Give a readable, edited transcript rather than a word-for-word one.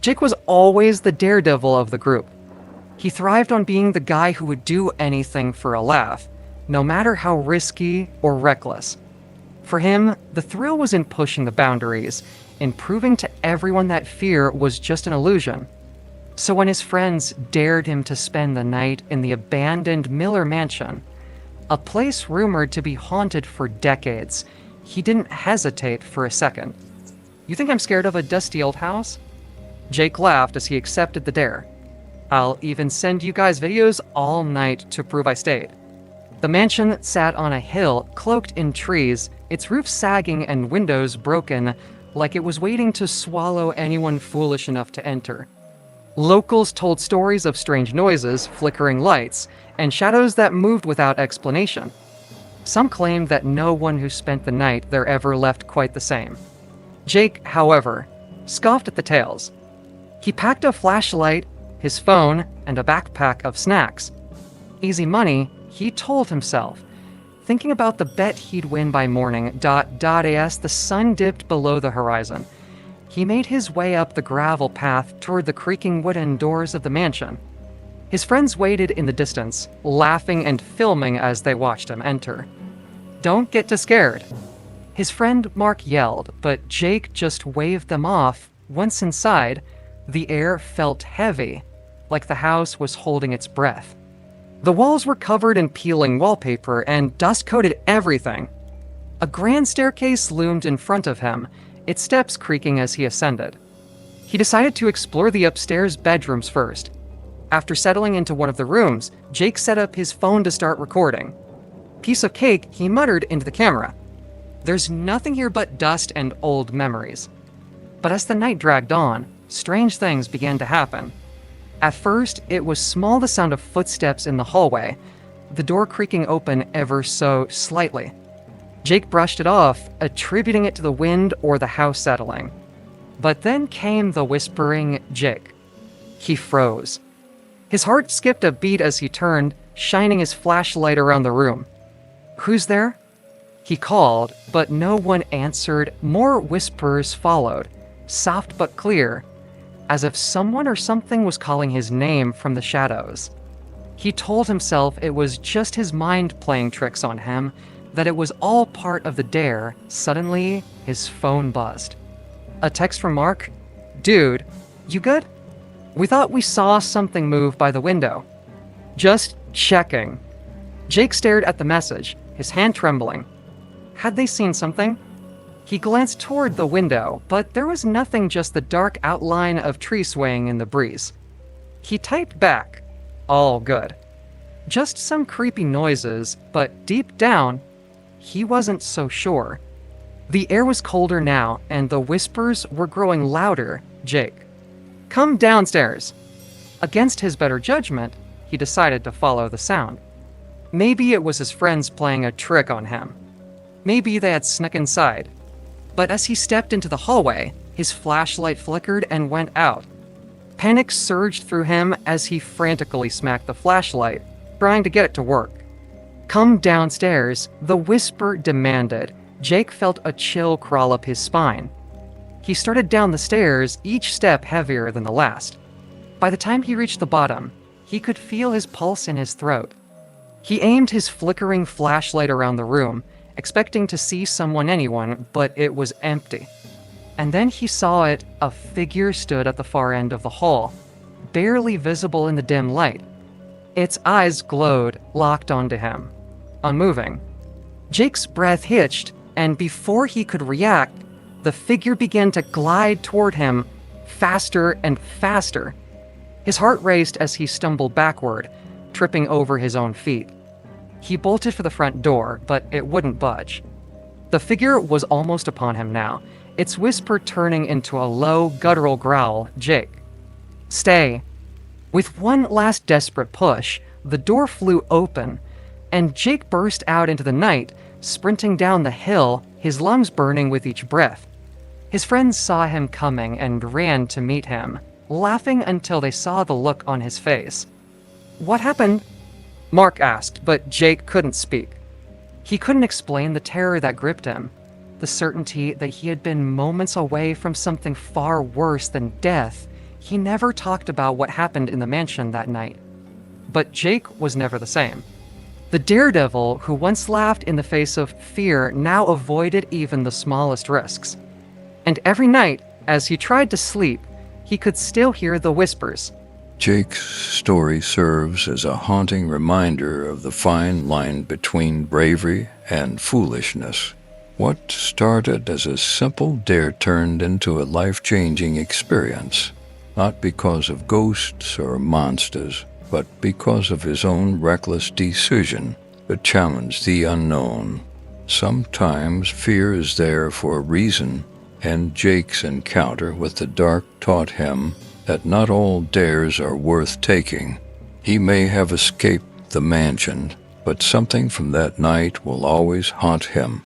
Jake was always the daredevil of the group. He thrived on being the guy who would do anything for a laugh, no matter how risky or reckless. For him, the thrill was in pushing the boundaries, in proving to everyone that fear was just an illusion. So when his friends dared him to spend the night in the abandoned Miller mansion, a place rumored to be haunted for decades, he didn't hesitate for a second. "You think I'm scared of a dusty old house?" Jake laughed as he accepted the dare. "I'll even send you guys videos all night to prove I stayed." The mansion sat on a hill cloaked in trees, its roof sagging and windows broken, like it was waiting to swallow anyone foolish enough to enter. Locals told stories of strange noises, flickering lights, and shadows that moved without explanation. Some claimed that no one who spent the night there ever left quite the same. Jake, however, scoffed at the tales. He packed a flashlight, his phone, and a backpack of snacks. Easy money, he told himself. Thinking about the bet he'd win by morning, as the sun dipped below the horizon, he made his way up the gravel path toward the creaking wooden doors of the mansion. His friends waited in the distance, laughing and filming as they watched him enter. "Don't get too scared." His friend Mark yelled, but Jake just waved them off. Once inside, the air felt heavy, like the house was holding its breath. The walls were covered in peeling wallpaper, and dust coated everything. A grand staircase loomed in front of him, its steps creaking as he ascended. He decided to explore the upstairs bedrooms first. After settling into one of the rooms, Jake set up his phone to start recording. "Piece of cake," he muttered into the camera. "There's nothing here but dust and old memories." But as the night dragged on, strange things began to happen. At first, it was small, the sound of footsteps in the hallway, the door creaking open ever so slightly. Jake brushed it off, attributing it to the wind or the house settling. But then came the whispering Jake. He froze. His heart skipped a beat as he turned, shining his flashlight around the room. "Who's there?" He called, but no one answered. More whispers followed, soft but clear, as if someone or something was calling his name from the shadows. He told himself it was just his mind playing tricks on him, that it was all part of the dare. Suddenly, his phone buzzed. A text from Mark. "Dude, you good? We thought we saw something move by the window." "Just checking." Jake stared at the message, his hand trembling. Had they seen something? He glanced toward the window, but there was nothing, just the dark outline of tree swaying in the breeze. He typed back, "All good." Just some creepy noises, but deep down, he wasn't so sure. The air was colder now, and the whispers were growing louder. "Jake, come downstairs." Against his better judgment, he decided to follow the sound. Maybe it was his friends playing a trick on him. Maybe they had snuck inside. But as he stepped into the hallway, his flashlight flickered and went out. Panic surged through him as he frantically smacked the flashlight, trying to get it to work. "Come downstairs," the whisper demanded. Jake felt a chill crawl up his spine. He started down the stairs, each step heavier than the last. By the time he reached the bottom, he could feel his pulse in his throat. He aimed his flickering flashlight around the room, expecting to see anyone, but it was empty. And then he saw it. A figure stood at the far end of the hall, barely visible in the dim light. Its eyes glowed, locked onto him, unmoving. Jake's breath hitched, and before he could react, the figure began to glide toward him, faster and faster. His heart raced as he stumbled backward, tripping over his own feet. He bolted for the front door, but it wouldn't budge. The figure was almost upon him now, its whisper turning into a low, guttural growl. "Jake, stay." With one last desperate push, the door flew open, and Jake burst out into the night, sprinting down the hill, his lungs burning with each breath. His friends saw him coming and ran to meet him, laughing until they saw the look on his face. "What happened?" Mark asked, but Jake couldn't speak. He couldn't explain the terror that gripped him, the certainty that he had been moments away from something far worse than death. he never talked about what happened in the mansion that night. But Jake was never the same. The daredevil who once laughed in the face of fear now avoided even the smallest risks. And every night, as he tried to sleep, he could still hear the whispers. Jake's story serves as a haunting reminder of the fine line between bravery and foolishness. What started as a simple dare turned into a life-changing experience, not because of ghosts or monsters, but because of his own reckless decision to challenge the unknown. Sometimes fear is there for a reason, and Jake's encounter with the dark taught him that not all dares are worth taking. He may have escaped the mansion, but something from that night will always haunt him.